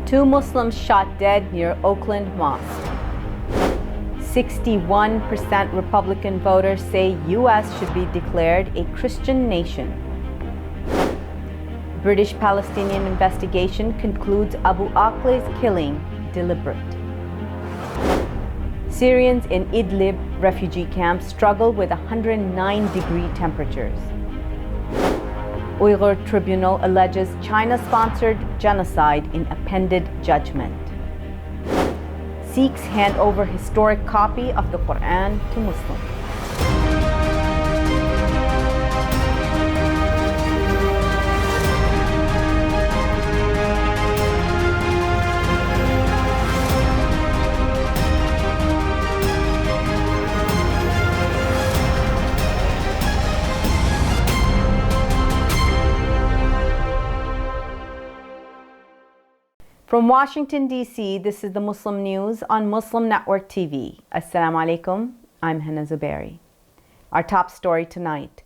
Two Muslims shot dead near Oakland Mosque. 61% Republican voters say U.S. should be declared a Christian nation. British-Palestinian investigation concludes Abu Akleh's killing deliberate. Syrians in Idlib refugee camp struggle with 109-degree temperatures. Uyghur Tribunal alleges China-sponsored genocide in appended judgment. Sikhs hand over historic copy of the Quran to Muslims. From Washington, D.C., this is the Muslim News on Muslim Network TV. Assalamu alaikum, I'm Hena Zuberi. Our top story tonight.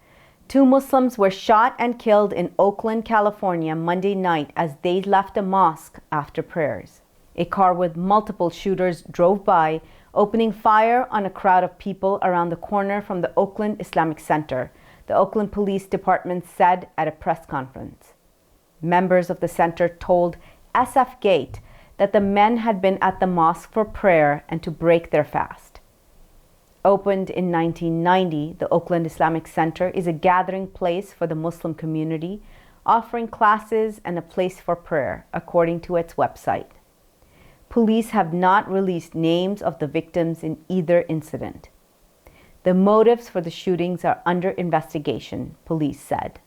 Two Muslims were shot and killed in Oakland, California, Monday night as they left a mosque after prayers. A car with multiple shooters drove by, opening fire on a crowd of people around the corner from the Oakland Islamic Center, the Oakland Police Department said at a press conference. Members of the center told SF Gate that the men had been at the mosque for prayer and to break their fast. Opened in 1990, the Oakland Islamic Center is a gathering place for the Muslim community, offering classes and a place for prayer, according to its website. Police have not released names of the victims in either incident. The motives for the shootings are under investigation, police said.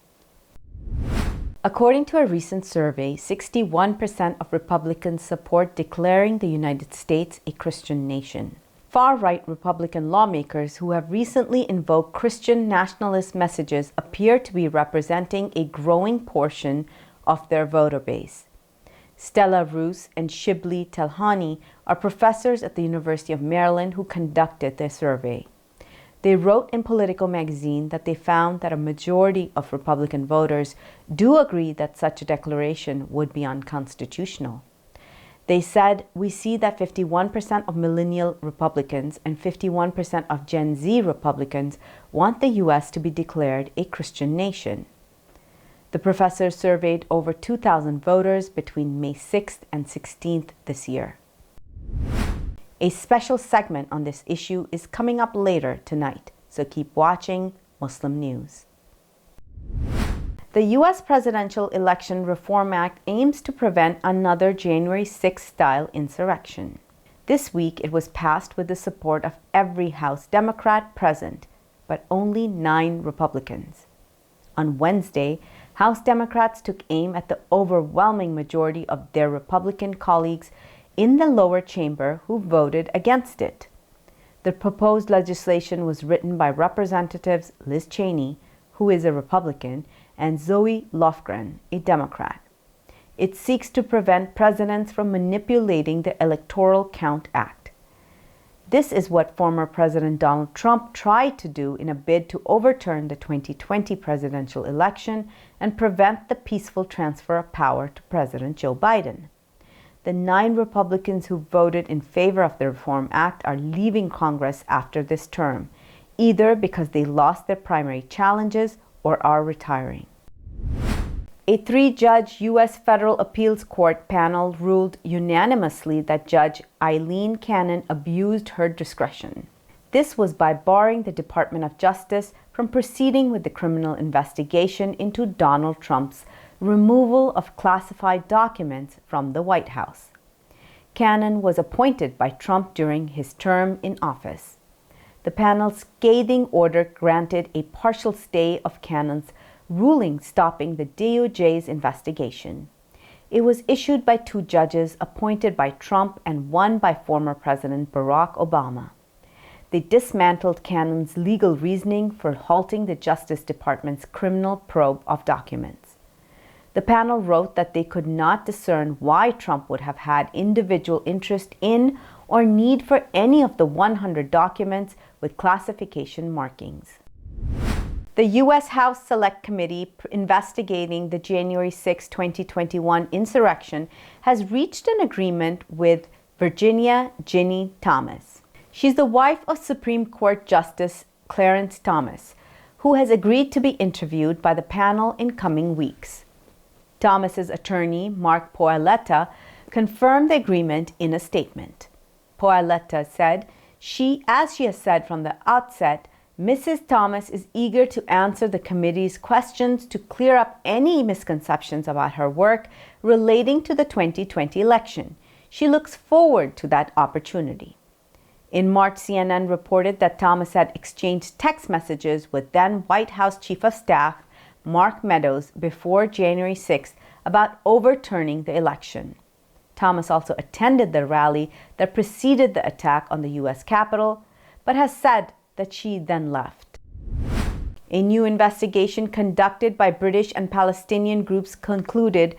According to a recent survey, 61% of Republicans support declaring the United States a Christian nation. Far-right Republican lawmakers who have recently invoked Christian nationalist messages appear to be representing a growing portion of their voter base. Stella, Rouse, and Shibli Telhani are professors at the University of Maryland who conducted the survey. They wrote in Politico magazine that they found that a majority of Republican voters do agree that such a declaration would be unconstitutional. They said, "We see that 51% of millennial Republicans and 51% of Gen Z Republicans want the U.S. to be declared a Christian nation." The professors surveyed over 2,000 voters between May 6th and 16th this year. A special segment on this issue is coming up later tonight, so keep watching Muslim News. The U.S. Presidential Election Reform Act aims to prevent another January 6th-style insurrection. This week, it was passed with the support of every House Democrat present, but only 9 Republicans. On Wednesday, House Democrats took aim at the overwhelming majority of their Republican colleagues in the lower chamber who voted against it. The proposed legislation was written by Representatives Liz Cheney, who is a Republican, and Zoe Lofgren, a Democrat. It seeks to prevent presidents from manipulating the Electoral Count Act. This is what former President Donald Trump tried to do in a bid to overturn the 2020 presidential election and prevent the peaceful transfer of power to President Joe Biden. The 9 Republicans who voted in favor of the Reform Act are leaving Congress after this term, either because they lost their primary challenges or are retiring. A 3-judge U.S. Federal Appeals Court panel ruled unanimously that Judge Aileen Cannon abused her discretion. This was by barring the Department of Justice from proceeding with the criminal investigation into Donald Trump's removal of classified documents from the White House. Cannon was appointed by Trump during his term in office. The panel's scathing order granted a partial stay of Cannon's ruling stopping the DOJ's investigation. It was issued by 2 judges appointed by Trump and 1 by former President Barack Obama. They dismantled Cannon's legal reasoning for halting the Justice Department's criminal probe of documents. The panel wrote that they could not discern why Trump would have had individual interest in or need for any of the 100 documents with classification markings. The U.S. House Select Committee investigating the January 6, 2021 insurrection has reached an agreement with Virginia Ginny Thomas. She's the wife of Supreme Court Justice Clarence Thomas, who has agreed to be interviewed by the panel in coming weeks. Thomas's attorney, Mark Poaletta, confirmed the agreement in a statement. Poaletta said, as she has said from the outset, Mrs. Thomas is eager to answer the committee's questions to clear up any misconceptions about her work relating to the 2020 election. She looks forward to that opportunity. In March, CNN reported that Thomas had exchanged text messages with then White House Chief of Staff Mark Meadows before January 6th about overturning the election. Thomas also attended the rally that preceded the attack on the U.S. Capitol, but has said that she then left. A new investigation conducted by British and Palestinian groups concluded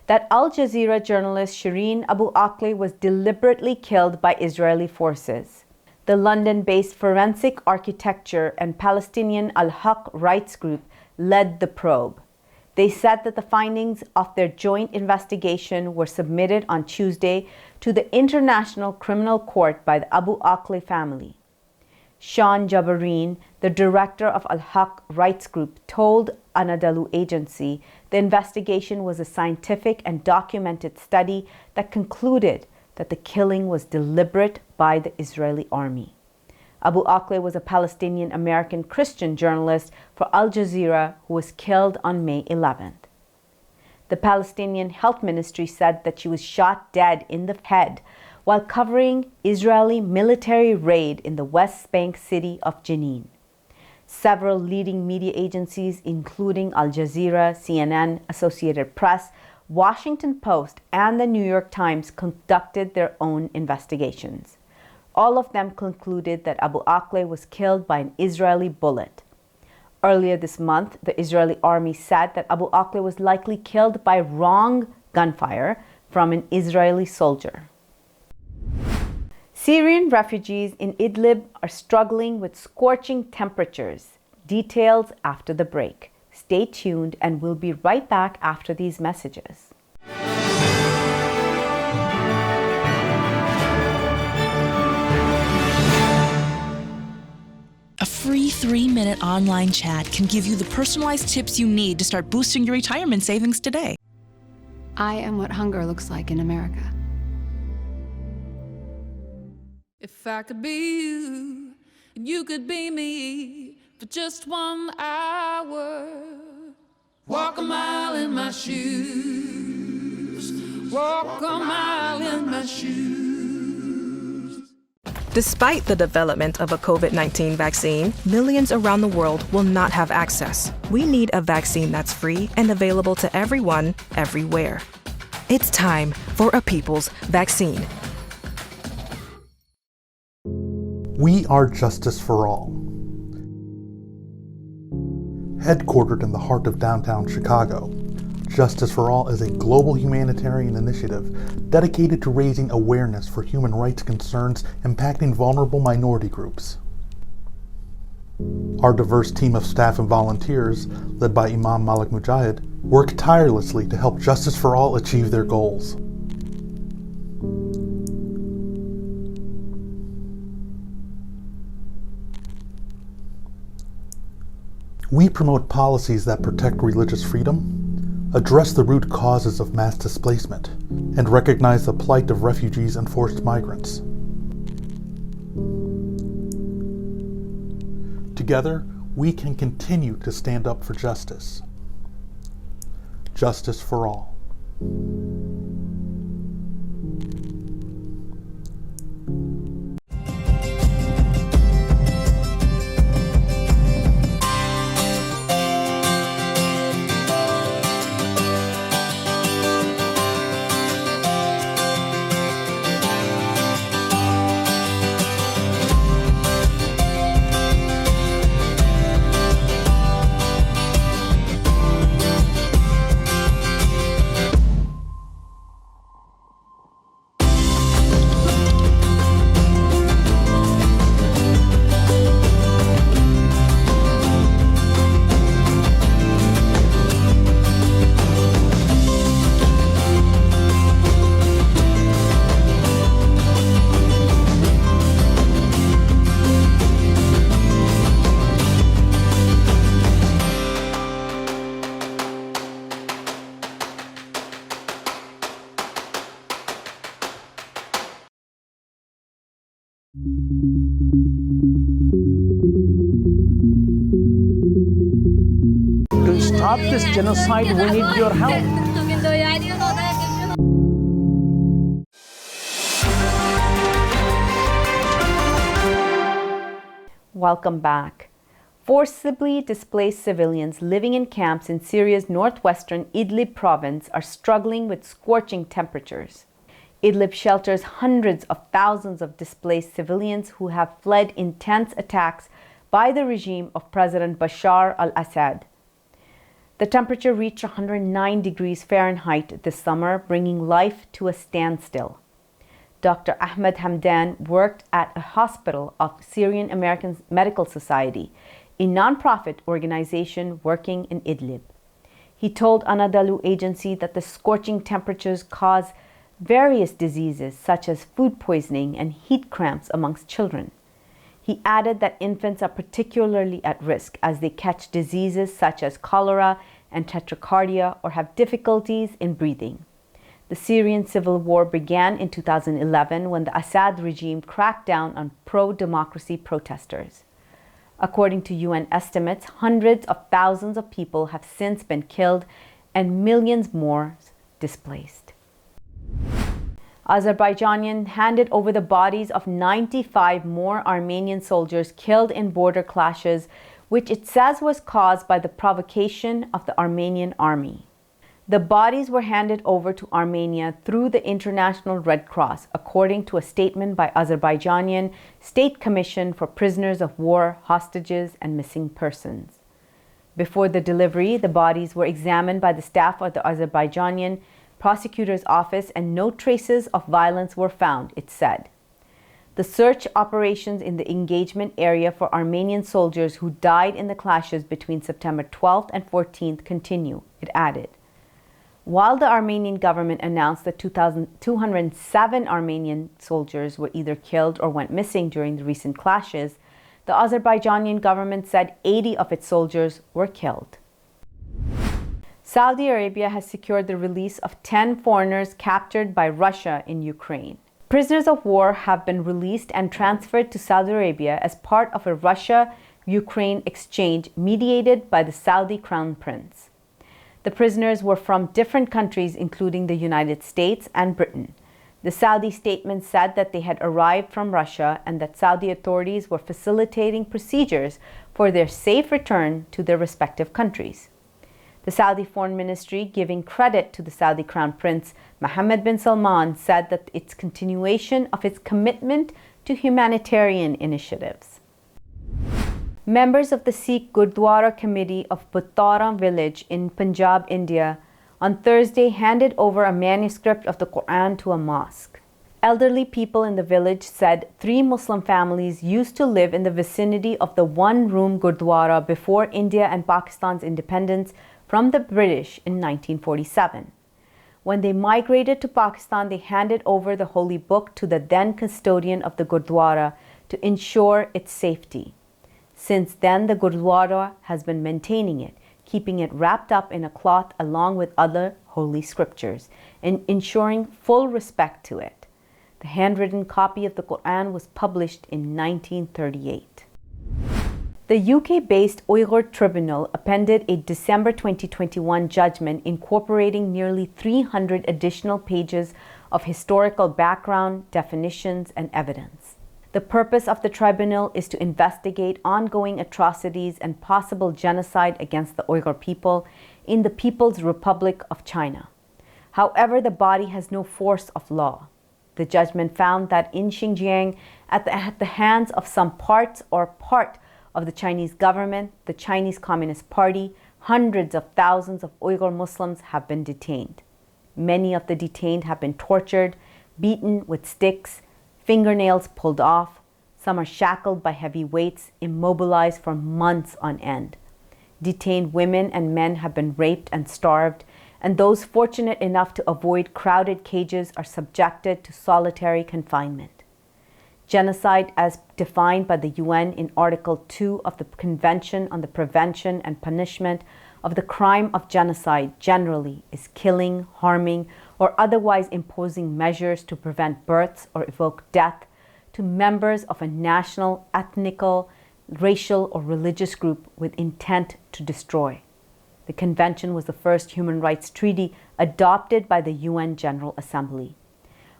that Al Jazeera journalist Shireen Abu Akleh was deliberately killed by Israeli forces. The London-based Forensic Architecture and Palestinian Al-Haq rights group led the probe. They said that the findings of their joint investigation were submitted on Tuesday to the International Criminal Court by the Abu Akleh family. Sean Jabareen, the director of Al-Haq Rights Group, told Anadolu Agency the investigation was a scientific and documented study that concluded that the killing was deliberate by the Israeli army. Abu Akleh was a Palestinian-American Christian journalist for Al Jazeera who was killed on May 11th. The Palestinian Health Ministry said that she was shot dead in the head while covering Israeli military raid in the West Bank city of Jenin. Several leading media agencies, including Al Jazeera, CNN, Associated Press, Washington Post, and the New York Times, conducted their own investigations. All of them concluded that Abu Akleh was killed by an Israeli bullet. Earlier this month, the Israeli army said that Abu Akleh was likely killed by wrong gunfire from an Israeli soldier. Syrian refugees in Idlib are struggling with scorching temperatures. Details after the break. Stay tuned, and we'll be right back after these messages. A free 3-minute online chat can give you the personalized tips you need to start boosting your retirement savings today. I am what hunger looks like in America. If I could be you, and you could be me for just 1 hour. Walk a mile in my shoes. Walk a mile in my shoes. Despite the development of a COVID-19 vaccine, millions around the world will not have access. We need a vaccine that's free and available to everyone, everywhere. It's time for a people's vaccine. We are Justice for All. Headquartered in the heart of downtown Chicago, Justice for All is a global humanitarian initiative dedicated to raising awareness for human rights concerns impacting vulnerable minority groups. Our diverse team of staff and volunteers, led by Imam Malik Mujahid, work tirelessly to help Justice for All achieve their goals. We promote policies that protect religious freedom, address the root causes of mass displacement, and recognize the plight of refugees and forced migrants. Together, we can continue to stand up for justice. Justice for all. stop this genocide, we need your help. Welcome back. Forcibly displaced civilians living in camps in Syria's northwestern Idlib province are struggling with scorching temperatures. Idlib shelters hundreds of thousands of displaced civilians who have fled intense attacks by the regime of President Bashar al-Assad. The temperature reached 109 degrees Fahrenheit this summer, bringing life to a standstill. Dr. Ahmed Hamdan worked at a hospital of Syrian American Medical Society, a nonprofit organization working in Idlib. He told Anadolu agency that the scorching temperatures cause various diseases such as food poisoning and heat cramps amongst children. He added that infants are particularly at risk as they catch diseases such as cholera and tetrachardia or have difficulties in breathing. The Syrian civil war began in 2011 when the Assad regime cracked down on pro-democracy protesters. According to UN estimates, hundreds of thousands of people have since been killed and millions more displaced. Azerbaijan handed over the bodies of 95 more Armenian soldiers killed in border clashes, which it says was caused by the provocation of the Armenian army. The bodies were handed over to Armenia through the International Red Cross, according to a statement by Azerbaijani State Commission for Prisoners of War, Hostages, and Missing Persons. Before the delivery, the bodies were examined by the staff of the Azerbaijani prosecutor's office and no traces of violence were found, it said. The search operations in the engagement area for Armenian soldiers who died in the clashes between September 12th and 14th continue, it added. While the Armenian government announced that 207 Armenian soldiers were either killed or went missing during the recent clashes, the Azerbaijani government said 80 of its soldiers were killed. Saudi Arabia has secured the release of 10 foreigners captured by Russia in Ukraine. Prisoners of war have been released and transferred to Saudi Arabia as part of a Russia-Ukraine exchange mediated by the Saudi Crown Prince. The prisoners were from different countries, including the United States and Britain. The Saudi statement said that they had arrived from Russia and that Saudi authorities were facilitating procedures for their safe return to their respective countries. The Saudi Foreign Ministry, giving credit to the Saudi Crown Prince Mohammed bin Salman, said that it's continuation of its commitment to humanitarian initiatives. Members of the Sikh Gurdwara Committee of Butara village in Punjab, India, on Thursday handed over a manuscript of the Quran to a mosque. Elderly people in the village said 3 Muslim families used to live in the vicinity of the one-room Gurdwara before India and Pakistan's independence from the British in 1947. When they migrated to Pakistan, they handed over the holy book to the then custodian of the Gurdwara to ensure its safety. Since then, the Gurdwara has been maintaining it, keeping it wrapped up in a cloth along with other holy scriptures, and ensuring full respect to it. The handwritten copy of the Quran was published in 1938. The UK-based Uyghur Tribunal appended a December 2021 judgment incorporating nearly 300 additional pages of historical background, definitions, and evidence. The purpose of the tribunal is to investigate ongoing atrocities and possible genocide against the Uyghur people in the People's Republic of China. However, the body has no force of law. The judgment found that in Xinjiang, at the hands of some part of the Chinese government, the Chinese Communist Party, hundreds of thousands of Uyghur Muslims have been detained. Many of the detained have been tortured, beaten with sticks, fingernails pulled off. Some are shackled by heavy weights, immobilized for months on end. Detained women and men have been raped and starved, and those fortunate enough to avoid crowded cages are subjected to solitary confinement. Genocide, as defined by the UN in Article 2 of the Convention on the Prevention and Punishment of the Crime of Genocide, generally is killing, harming, or otherwise imposing measures to prevent births or evoke death to members of a national, ethnical, racial, or religious group with intent to destroy. The convention was the first human rights treaty adopted by the UN General Assembly.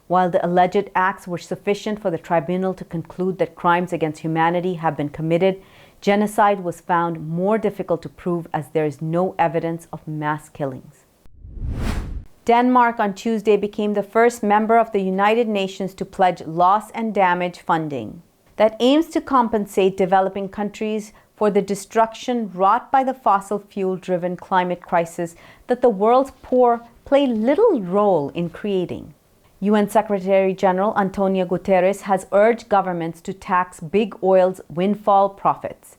While the alleged acts were sufficient for the tribunal to conclude that crimes against humanity have been committed, genocide was found more difficult to prove as there is no evidence of mass killings. Denmark on Tuesday became the first member of the United Nations to pledge loss and damage funding that aims to compensate developing countries for the destruction wrought by the fossil fuel-driven climate crisis that the world's poor play little role in creating. UN Secretary General Antonio Guterres has urged governments to tax big oil's windfall profits.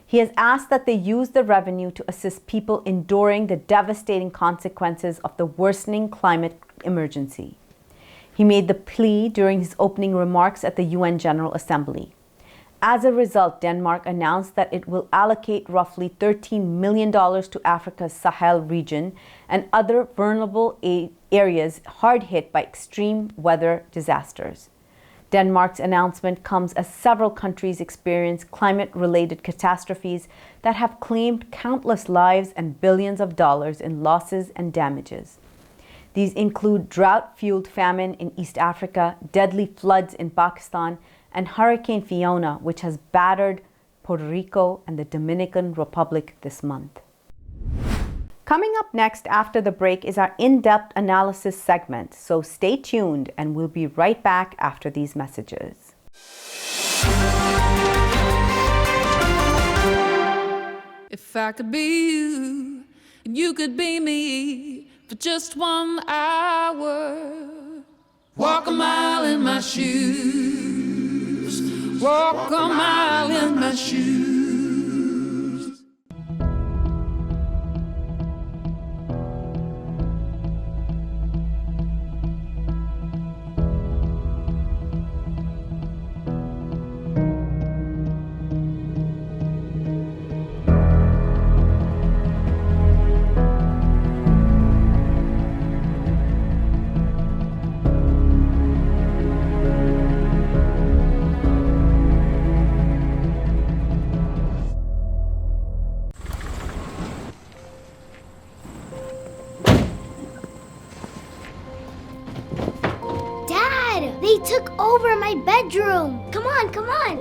He has asked that they use the revenue to assist people enduring the devastating consequences of the worsening climate emergency. He made the plea during his opening remarks at the UN General Assembly. As a result, Denmark announced that it will allocate roughly $13 million to Africa's Sahel region and other vulnerable areas hard hit by extreme weather disasters. Denmark's announcement comes as several countries experience climate-related catastrophes that have claimed countless lives and billions of dollars in losses and damages. These include drought-fueled famine in East Africa, deadly floods in Pakistan, and Hurricane Fiona, which has battered Puerto Rico and the Dominican Republic this month. Coming up next after the break is our in-depth analysis segment, so stay tuned and we'll be right back after these messages. If I could be you, and you could be me for just 1 hour, walk a mile in my shoes, walk a mile in my shoes. They took over my bedroom. Come on, come on.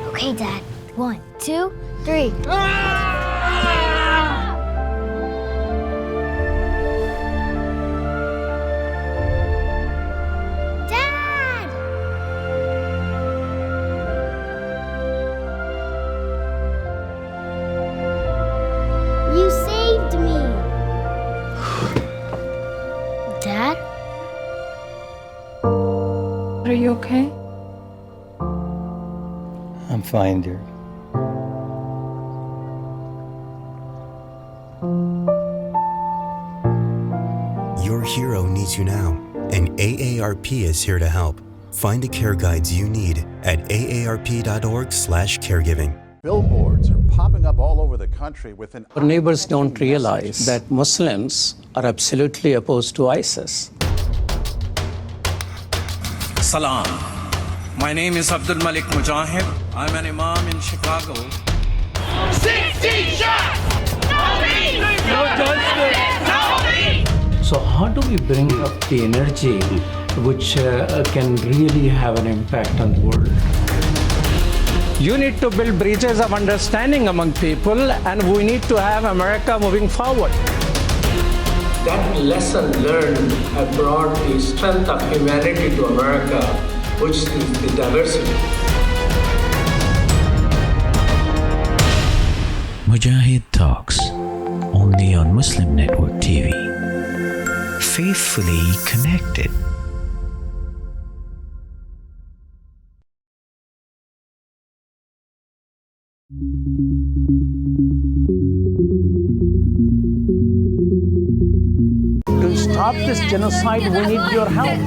Okay, Dad. 1, 2, 3. Dad! You saved me. Dad? Are you okay? I'm fine, dear. Your hero needs you now, and AARP is here to help. Find the care guides you need at aarp.org/caregiving. Billboards are popping up all over the country with an... Our neighbors don't realize that Muslims are absolutely opposed to ISIS. Salam. My name is Abdul Malik Mujahid. I'm an imam in Chicago. 16 shots! No justice! So how do we bring up the energy which can really have an impact on the world? You need to build bridges of understanding among people, and we need to have America moving forward. That lesson learned have brought the strength of humanity to America, which is the diversity. Mujahid Talks, only on Muslim Network TV. Faithfully connected. To stop this genocide, we need your help.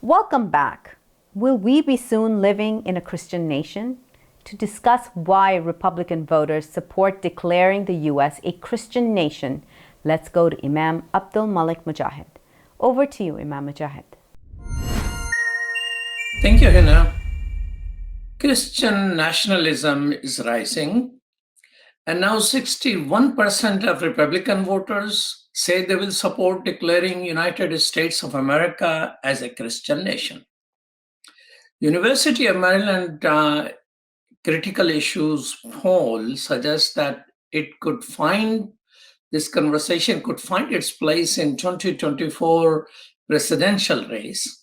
Welcome back. Will we be soon living in a Christian nation? To discuss why Republican voters support declaring the U.S. a Christian nation, let's go to Imam Abdul Malik Mujahid. Over to you, Imam Mujahid. Thank you, Hena. Christian nationalism is rising, and now 61% of Republican voters say they will support declaring United States of America as a Christian nation. University of Maryland critical issues poll suggests that this conversation could find its place in 2024 presidential race.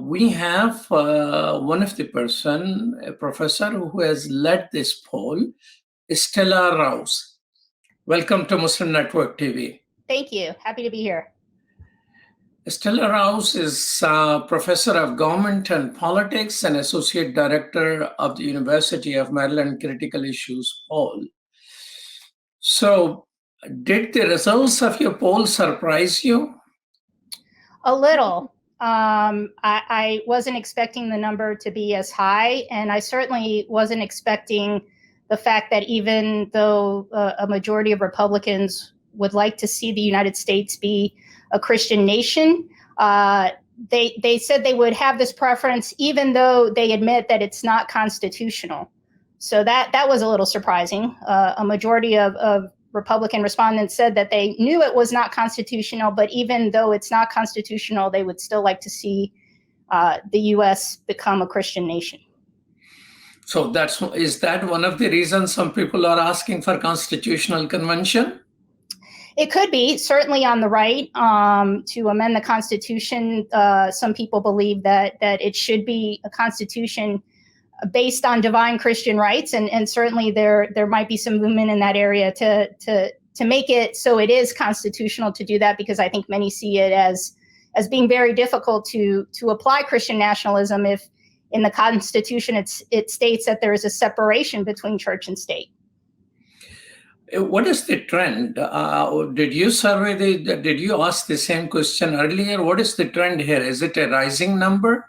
We have one of the person, a professor who has led this poll, Stella Rouse. Welcome to Muslim Network TV. Thank you. Happy to be here. Stella Rouse is Professor of Government and Politics and Associate Director of the University of Maryland Critical Issues Poll. So, did the results of your poll surprise you? A little. I wasn't expecting the number to be as high, and I certainly wasn't expecting the fact that even though a majority of Republicans would like to see the United States be a Christian nation, they said they would have this preference even though they admit that it's not constitutional. So that was a little surprising. A majority of Republican respondents said that they knew it was not constitutional, but even though it's not constitutional, they would still like to see the U.S. become a Christian nation. So is that one of the reasons some people are asking for constitutional convention? It could be, certainly on the right, to amend the Constitution. Some people believe that it should be a constitution based on divine Christian rights, and certainly there might be some movement in that area to make it so it is constitutional to do that, because I think many see it as being very difficult to apply Christian nationalism if in the Constitution it states that there is a separation between church and state. What is the trend? Did you did you ask the same question earlier? What is the trend here? Is it a rising number?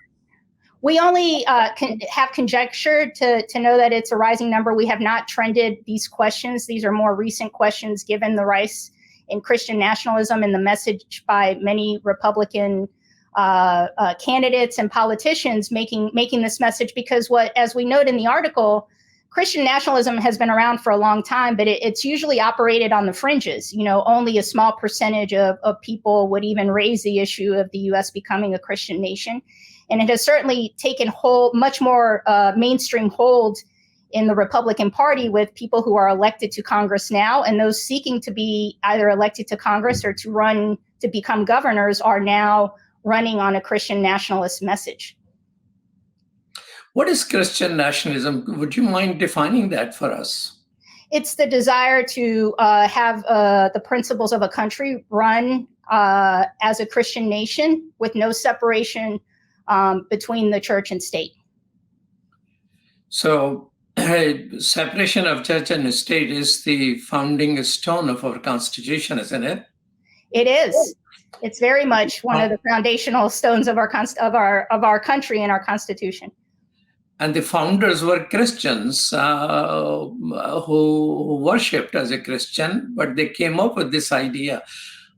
We only have conjecture to know that it's a rising number. We have not trended these questions. These are more recent questions given the rise in Christian nationalism and the message by many Republican candidates and politicians making this message, because as we note in the article, Christian nationalism has been around for a long time, but it's usually operated on the fringes. Only a small percentage of people would even raise the issue of the U.S. becoming a Christian nation. And it has certainly taken much more mainstream hold in the Republican Party with people who are elected to Congress now, and those seeking to be either elected to Congress or to run to become governors are now running on a Christian nationalist message. What is Christian nationalism? Would you mind defining that for us? It's the desire to have the principles of a country run as a Christian nation with no separation between the church and state. So separation of church and state is the founding stone of our Constitution, isn't it? It is. It's very much one of the foundational stones of our country and our Constitution. And the founders were Christians who worshipped as a Christian, but they came up with this idea.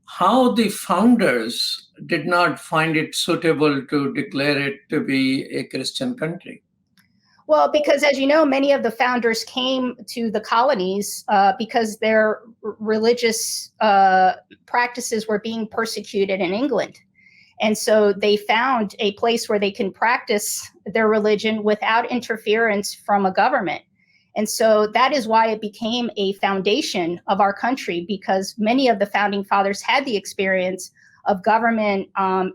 How the founders did not find it suitable to declare it to be a Christian country? Well, because as you know, many of the founders came to the colonies because their religious practices were being persecuted in England. And so they found a place where they can practice their religion without interference from a government. And so that is why it became a foundation of our country, because many of the founding fathers had the experience of government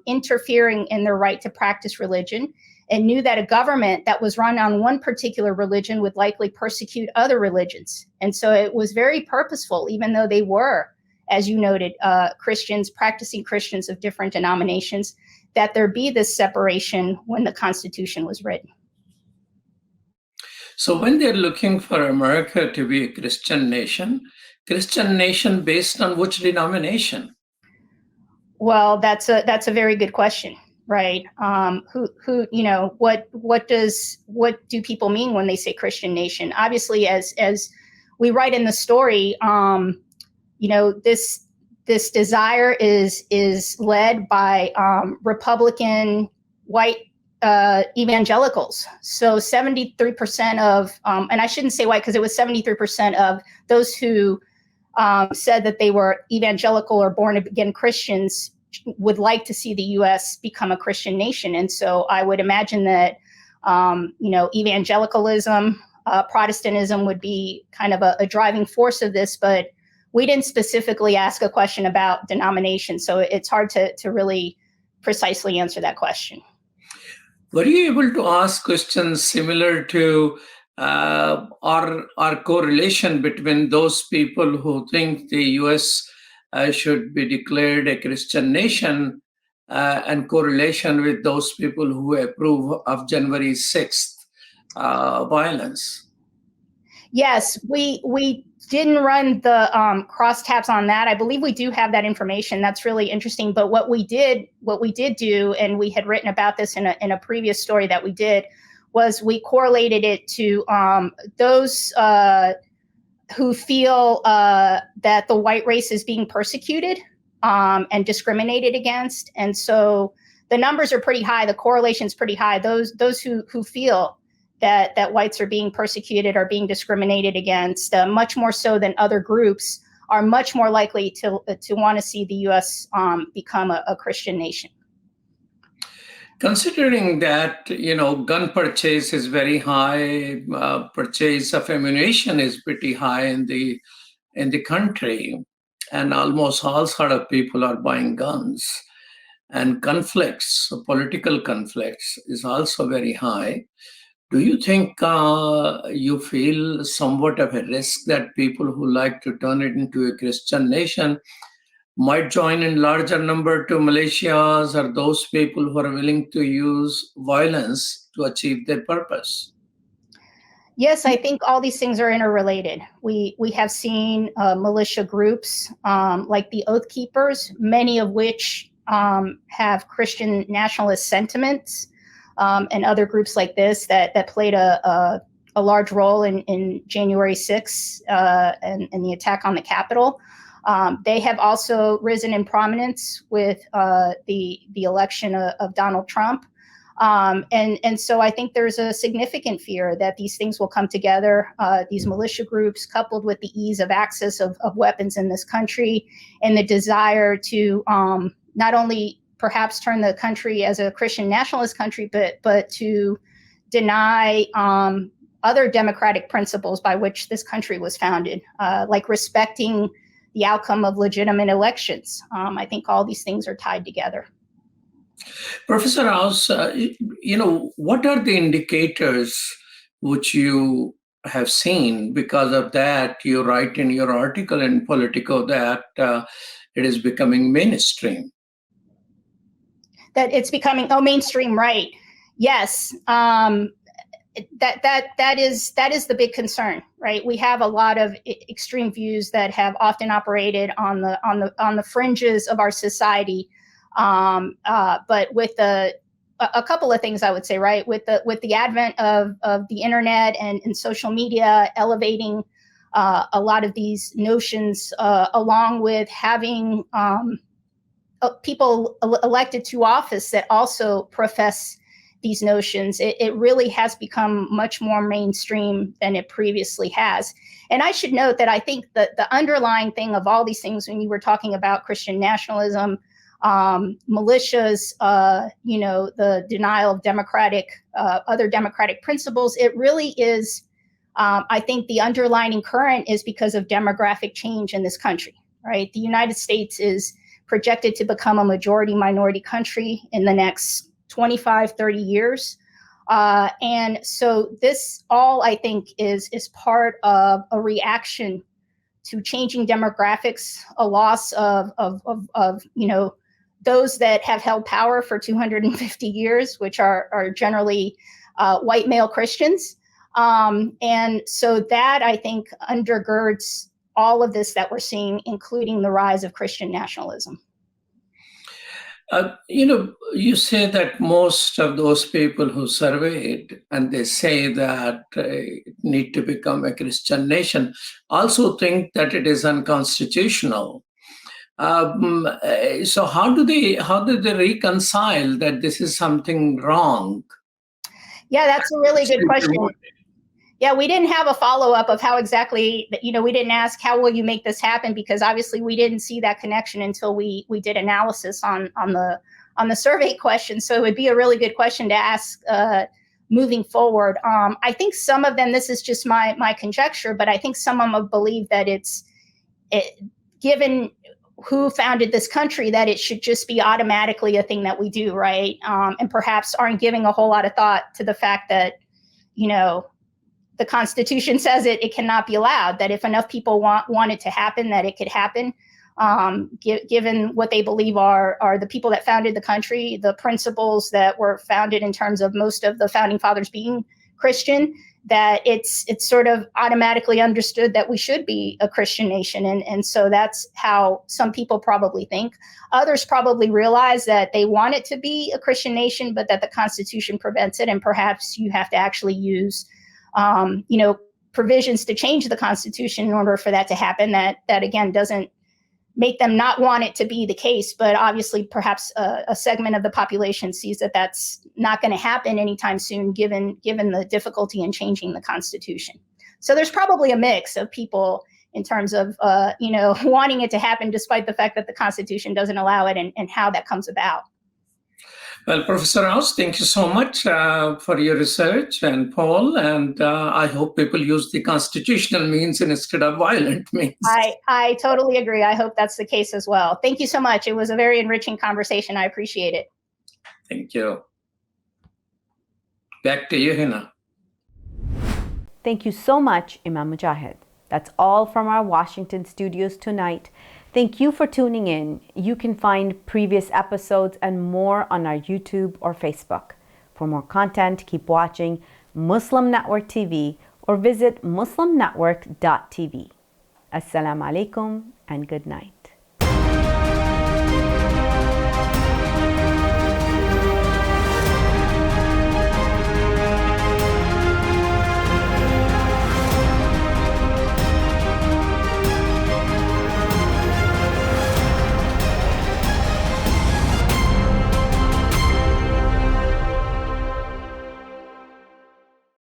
interfering in their right to practice religion, and knew that a government that was run on one particular religion would likely persecute other religions. And so it was very purposeful, even though they were, as you noted, Christians, practicing Christians of different denominations, that there be this separation when the Constitution was written. So when they're looking for America to be a Christian nation based on which denomination? Well, that's a very good question, right? What do people mean when they say Christian nation? Obviously, as we write in the story, this desire is led by Republican white evangelicals. So 73% of, and I shouldn't say white because it was 73% of those who said that they were evangelical or born again Christians would like to see the U.S. become a Christian nation. And so I would imagine that, evangelicalism, Protestantism would be kind of a driving force of this, but we didn't specifically ask a question about denomination. So it's hard to really precisely answer that question. Were you able to ask questions similar to our correlation between those people who think the U.S. Should be declared a Christian nation and correlation with those people who approve of January 6th violence? Yes, we didn't run the crosstabs on that. I believe we do have that information. That's really interesting. But what we did do, and we had written about this in a previous story that we did, was we correlated it to those who feel that the white race is being persecuted and discriminated against. And so the numbers are pretty high. The correlation is pretty high. Those who feel that whites are being persecuted or being discriminated against, much more so than other groups, are much more likely to want to see the U.S. Become a Christian nation. Considering that, gun purchase is very high, purchase of ammunition is pretty high in the country, and almost all sort of people are buying guns, and conflicts, political conflicts, is also very high. Do you think you feel somewhat of a risk that people who like to turn it into a Christian nation might join in larger number to militias or those people who are willing to use violence to achieve their purpose? Yes, I think all these things are interrelated. We have seen militia groups like the Oath Keepers, many of which have Christian nationalist sentiments, and other groups like this that played a large role in January 6th and the attack on the Capitol. They have also risen in prominence with the election of Donald Trump. And so I think there's a significant fear that these things will come together, these militia groups, coupled with the ease of access of weapons in this country, and the desire to not only perhaps turn the country as a Christian nationalist country, but to deny other democratic principles by which this country was founded, like respecting the outcome of legitimate elections. I think all these things are tied together. Professor Rouse, what are the indicators which you have seen? Because of that, you write in your article in Politico that it is becoming mainstream. That it's becoming mainstream, right? Yes, that is the big concern, right? We have a lot of extreme views that have often operated on the fringes of our society, but with a couple of things I would say, right? With the advent of the internet and social media elevating a lot of these notions, along with having people elected to office that also profess these notions, it really has become much more mainstream than it previously has. And I should note that I think that the underlying thing of all these things, when you were talking about Christian nationalism, militias, the denial of other democratic principles, it really is, I think the underlying current is because of demographic change in this country, right? The United States is projected to become a majority minority country in the next 25, 30 years. And so this all, I think, is part of a reaction to changing demographics, a loss of those that have held power for 250 years, which are generally white male Christians. And so that, I think, undergirds all of this that we're seeing, including the rise of Christian nationalism. You say that most of those people who surveyed, and they say that it need to become a Christian nation, also think that it is unconstitutional. So how do they reconcile that this is something wrong? Yeah, that's a really good question. Yeah, we didn't have a follow-up of how exactly, we didn't ask how will you make this happen, because obviously we didn't see that connection until we did analysis on the survey question. So it would be a really good question to ask moving forward. I think some of them, this is just my conjecture, but I think some of them believe that given who founded this country, that it should just be automatically a thing that we do, right? And perhaps aren't giving a whole lot of thought to the fact that, the Constitution says it cannot be allowed, that if enough people want it to happen, that it could happen, given what they believe are the people that founded the country, the principles that were founded in terms of most of the founding fathers being Christian, that it's sort of automatically understood that we should be a Christian nation. And so that's how some people probably think. Others probably realize that they want it to be a Christian nation, but that the Constitution prevents it. And perhaps you have to actually use provisions to change the Constitution in order for that to happen. That again doesn't make them not want it to be the case, but obviously perhaps a segment of the population sees that that's not going to happen anytime soon, given the difficulty in changing the Constitution. So there's probably a mix of people in terms of wanting it to happen despite the fact that the Constitution doesn't allow it, and how that comes about. Well, Professor Rouse, thank you so much for your research, and Paul, and I hope people use the constitutional means instead of violent means. I totally agree. I hope that's the case as well. Thank you so much. It was a very enriching conversation. I appreciate it. Thank you. Back to you, Hena. Thank you so much, Imam Mujahid. That's all from our Washington studios tonight. Thank you for tuning in. You can find previous episodes and more on our YouTube or Facebook. For more content, keep watching Muslim Network TV or visit muslimnetwork.tv. Assalamu alaikum and good night.